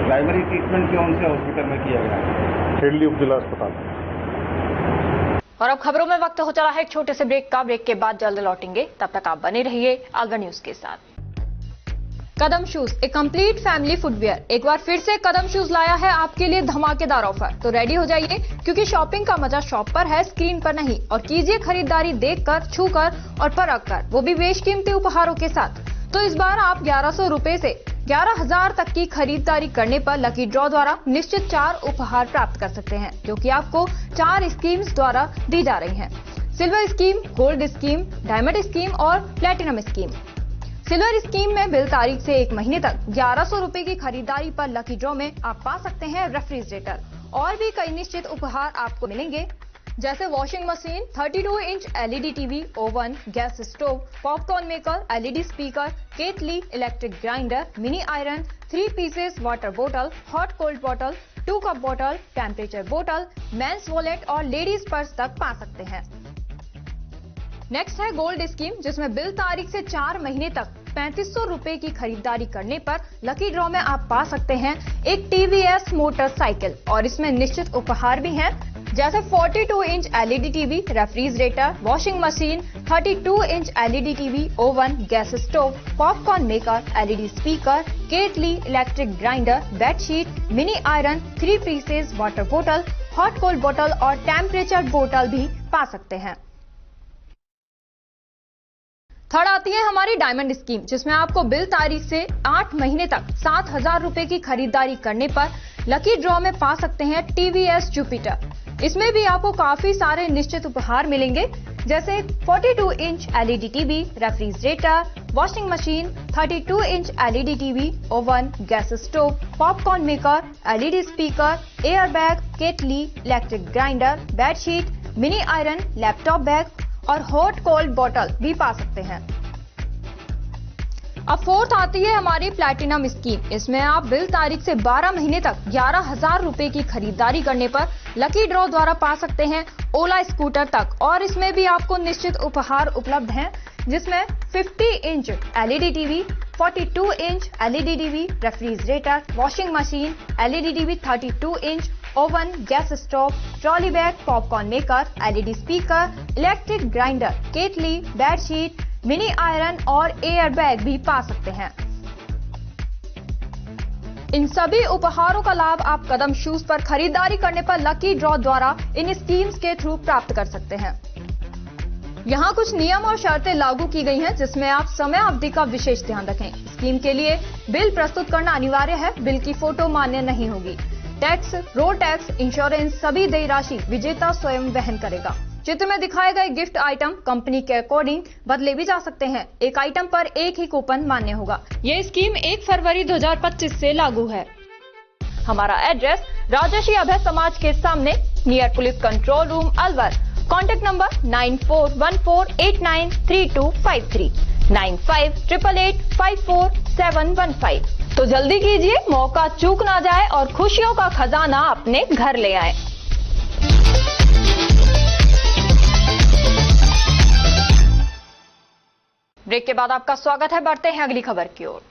प्राइमरी ट्रीटमेंट कौन से हॉस्पिटल में किया गया? खेड़ी उपजिला अस्पताल। और अब खबरों में वक्त हो चला है एक छोटे से ब्रेक का। ब्रेक के बाद जल्द लौटेंगे, तब तक आप बने रहिए अलवर न्यूज के साथ। कदम शूज, एक कंप्लीट फैमिली फुटवियर, एक बार फिर से कदम शूज लाया है आपके लिए धमाकेदार ऑफर। तो रेडी हो जाइए, क्योंकि शॉपिंग का मजा शॉप पर है, स्क्रीन पर नहीं। और कीजिए खरीदारी देखकर, छूकर और परख कर, वो भी बेशकीमती उपहारों के साथ। तो इस बार आप 1100 रुपए से 11,000 तक की खरीदारी करने पर लकी ड्रॉ द्वारा निश्चित 4 उपहार प्राप्त कर सकते हैं, जो कि आपको 4 स्कीम्स द्वारा दी जा रही हैं। Silver scheme, gold scheme, diamond scheme और प्लेटिनम स्कीम। सिल्वर स्कीम में बिल तारीख से 1 महीने तक 1100 रुपए की खरीदारी पर लकी ड्रॉ में आप पा सकते हैं रेफ्रिजरेटर, और भी कई निश्चित उपहार आपको मिलेंगे, जैसे washing machine, 32 inch LED TV, oven, gas stove, popcorn maker, LED speaker, kettle, electric grinder, mini iron, 3 pieces water बोतल, हॉट कोल्ड बोतल, 2 कप बोतल, टेम्परेचर बोतल, मेंस वॉलेट और लेडीज पर्स तक पा सकते हैं। नेक्स्ट है गोल्ड स्कीम, जिसमें बिल तारीख से 4 महीने तक 3500 रुपए की खरीदारी करने पर लकी ड्रॉ में आप पा सकते हैं एक TVS मोटरसाइकिल, और इसमें निश्चित उपहार भी हैं, जैसे 42 inch LED TV, refrigerator, washing machine, 32 inch LED TV, oven, gas stove, popcorn maker, LED speaker, kettle, electric grinder, bedsheet, mini iron, 3 pieces water बोतल, हॉट कोल्ड बोतल और टेम्परेचर बोतल भी पा सकते हैं। थर्ड आती है हमारी डायमंड स्कीम, जिसमें आपको बिल तारीख से 8 महीने तक 7000 रुपए की खरीदारी करने पर लकी ड्रॉ में पा सकते हैं TVS जुपिटर। इसमें भी आपको काफी सारे निश्चित उपहार मिलेंगे, जैसे 42 inch LED TV, refrigerator, washing machine, 32 inch LED TV, oven, gas stove, popcorn maker, LED speaker, air bag, kettle, electric grinder, bedsheet, mini iron, laptop bag और हॉट कोल्ड बोतल भी पा सकते हैं। अब फोर्थ आती है हमारी प्लैटिनम स्कीम। इसमें आप बिल तारीख से 12 महीने तक 11,000 रुपए की खरीदारी करने पर लकी ड्रॉ द्वारा पा सकते हैं ओला स्कूटर तक, और इसमें भी आपको निश्चित उपहार उपलब्ध हैं, जिसमें 50 inch LED TV, 42 inch LED TV, refrigerator, washing machine, LED TV, 32 inch, oven, gas stove, trolley bag, popcorn maker, LED speaker, electric grinder, kettle, bedsheet, mini iron और एयर बैग भी पा सकते हैं। इन सभी उपहारों का लाभ आप कदम शूज पर खरीदारी करने पर लकी ड्रॉ द्वारा इन स्कीम्स के थ्रू प्राप्त कर सकते हैं। यहाँ कुछ नियम और शर्तें लागू की गई हैं, जिसमें आप समय अवधि का विशेष ध्यान रखें। स्कीम के लिए बिल प्रस्तुत करना अनिवार्य है, बिल की फोटो मान्य नहीं होगी। टैक्स, रोड टैक्स, इंश्योरेंस सभी देय राशि विजेता स्वयं वहन करेगा। चित्र में दिखाए गए गिफ्ट आइटम कंपनी के अकॉर्डिंग बदले भी जा सकते हैं। एक आइटम पर एक ही कूपन मान्य होगा। ये स्कीम 1 फरवरी 2025 से लागू है। हमारा एड्रेस राजर्षि अभय समाज के सामने, near police control room, Alwar. Contact number 9414893253, 9588854715। तो जल्दी कीजिए, मौका चूक ना जाए और खुशियों का खजाना अपने घर ले आए। ब्रेक के बाद आपका स्वागत है। बढ़ते हैं अगली खबर की ओर।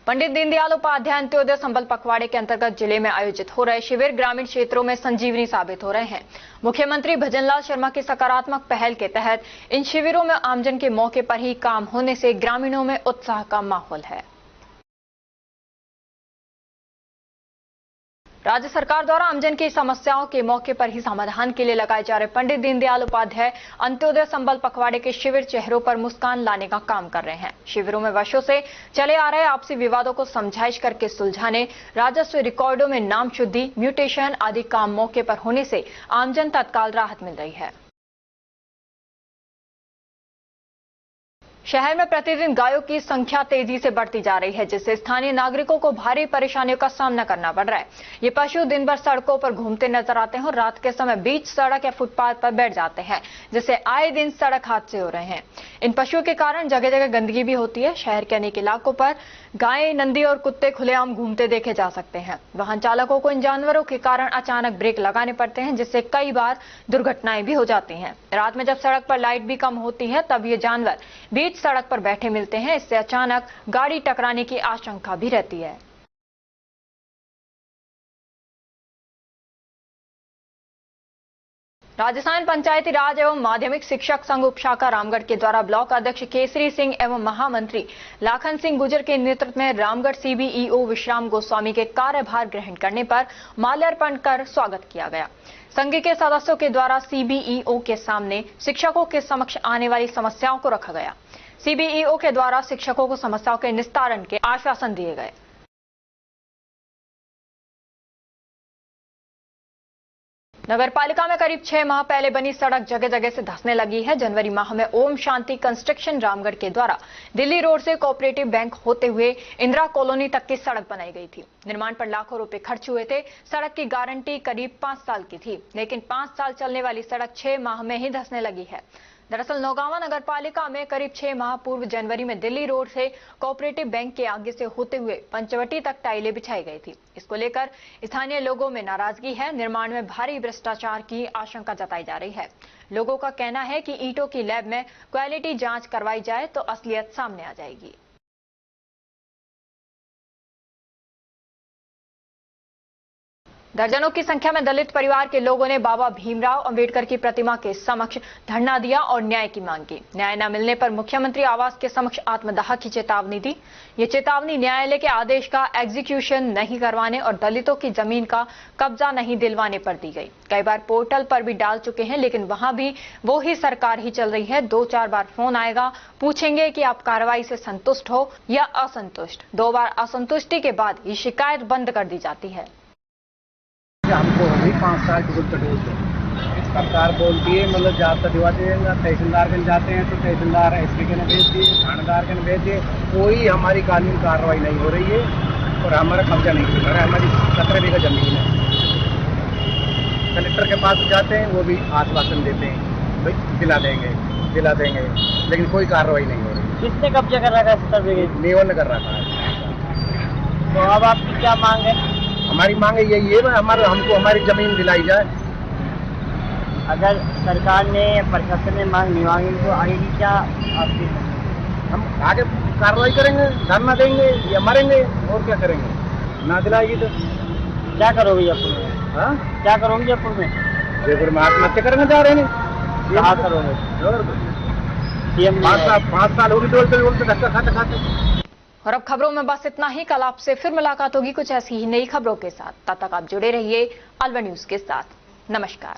पंडित दीनदयाल उपाध्याय अंत्योदय संबल पखवाड़े के अंतर्गत जिले में आयोजित हो रहे शिविर ग्रामीण क्षेत्रों में संजीवनी साबित हो रहे हैं। मुख्यमंत्री भजनलाल शर्मा की सकारात्मक पहल के तहत इन शिविरों में आमजन के मौके पर ही काम होने से ग्रामीणों में उत्साह का माहौल है। राज्य सरकार द्वारा आमजन की समस्याओं के मौके पर ही समाधान के लिए लगाए जा रहे पंडित दीनदयाल उपाध्याय अंत्योदय संबल पखवाड़े के शिविर चेहरों पर मुस्कान लाने का काम कर रहे हैं। शिविरों में वर्षों से चले आ रहे आपसी विवादों को समझाइश करके सुलझाने, राजस्व रिकॉर्डों में नाम शुद्धि, म्यूटेशन आदि काम मौके पर होने से आमजन तत्काल राहत मिल रही है। शहर में प्रतिदिन गायों की संख्या तेजी से बढ़ती जा रही है, जिससे स्थानीय नागरिकों को भारी परेशानियों का सामना करना पड़ रहा है। ये पशु दिन भर सड़कों पर घूमते नजर आते हैं और रात के समय बीच सड़क या फुटपाथ पर बैठ जाते हैं, जिससे आए दिन सड़क हादसे हो रहे हैं। इन पशुओं के कारण जगह जगह गंदगी भी होती है। शहर के अनेक इलाकों पर गाय, नंदी और कुत्ते खुलेआम घूमते देखे जा सकते हैं। वाहन चालकों को इन जानवरों के कारण अचानक ब्रेक लगाने पड़ते हैं, जिससे कई बार दुर्घटनाएं भी हो जाती हैं। रात में जब सड़क पर लाइट भी कम होती है, तब ये जानवर बीच सड़क पर बैठे मिलते हैं। इससे अचानक गाड़ी टकराने की आशंका भी रहती है। राजस्थान पंचायती राज एवं माध्यमिक शिक्षक संघ उपशाखा रामगढ़ के द्वारा ब्लॉक अध्यक्ष केसरी सिंह एवं महामंत्री लाखन सिंह गुर्जर के नेतृत्व में रामगढ़ CBEO विश्राम गोस्वामी के कार्यभार ग्रहण करने पर माल्यार्पण कर स्वागत किया गया। संघ के सदस्यों के द्वारा CBEO के सामने शिक्षकों के समक्ष आने वाली समस्याओं को रखा गया। CBEO के द्वारा शिक्षकों को समस्याओं के निस्तारण के आश्वासन दिए गए। नगरपालिका में करीब 6 माह पहले बनी सड़क जगह जगह से धंसने लगी है। जनवरी माह में ओम शांति कंस्ट्रक्शन रामगढ़ के द्वारा दिल्ली रोड से कोऑपरेटिव बैंक होते हुए इंदिरा कॉलोनी तक की सड़क बनाई गई थी। निर्माण पर लाखों रुपए खर्च हुए थे। सड़क की गारंटी करीब 5 साल की थी, लेकिन 5 साल चलने वाली सड़क 6 माह में ही धंसने लगी है। दरअसल नौगांवा नगरपालिका में करीब 6 माह पूर्व जनवरी में दिल्ली रोड से कोऑपरेटिव बैंक के आगे से होते हुए पंचवटी तक टाइलें बिछाई गई थी। इसको लेकर स्थानीय लोगों में नाराजगी है। निर्माण में भारी भ्रष्टाचार की आशंका जताई जा रही है। लोगों का कहना है कि ईंटों की लैब में क्वालिटी जांच करवाई जाए तो असलियत सामने आ जाएगी। दर्जनों की संख्या में दलित परिवार के लोगों ने बाबा भीमराव अंबेडकर की प्रतिमा के समक्ष धरना दिया और न्याय की मांग की। न्याय न मिलने पर मुख्यमंत्री आवास के समक्ष आत्मदाह की चेतावनी दी। ये चेतावनी न्यायालय के आदेश का एग्जीक्यूशन नहीं करवाने और दलितों की जमीन का कब्जा नहीं दिलवाने पर दी गई। कई बार पोर्टल पर भी डाल चुके हैं, लेकिन वहां भी वो ही सरकार ही चल रही है। 2-4 बार फोन आएगा, पूछेंगे कि आप कार्रवाई से संतुष्ट हो या असंतुष्ट। 2 बार असंतुष्टि के बाद ये शिकायत बंद कर दी जाती है। हमको अभी 5 साल की सरकार बोलती है, मतलब जाब्ता दिवा देगा। तहसीलदार के जाते हैं तो तहसीलदार एसपी के ने भेज दिए, थानेदार के ने भेज दिए। कोई हमारी कानूनी कार्रवाई नहीं हो रही है और हमारा कब्जा नहीं कर रहा है। हमारी 17 बीघा जमीन है। कलेक्टर के पास जाते हैं, वो भी आश्वासन देते हैं भाई दिला देंगे, लेकिन कोई कार्रवाई नहीं हो रही। किसने कब्जा कर रखा है 17 बीघे? नियो ने कर रखा है। तो अब आपकी क्या मांग है? हमारी मांग यही है हमको हमारी जमीन दिलाई जाए। अगर सरकार ने प्रशासन ने मांग नहीं मांगी तो आगे क्या आपकी? हम आगे कार्रवाई करेंगे, धरना देंगे या मरेंगे, और क्या करेंगे। ना दिलाएगी तो क्या करोगे जयपुर में? हाँ, क्या करोगे जयपुर में? जयपुर में आत्महत्या करने जा रहे हैं। क्या करोगे? सीएम 5 साल होगी डोलते धक्का खाते। और अब खबरों में बस इतना ही। कल आपसे फिर मुलाकात होगी कुछ ऐसी ही नई खबरों के साथ। तब तक आप जुड़े रहिए अलवर न्यूज के साथ। नमस्कार।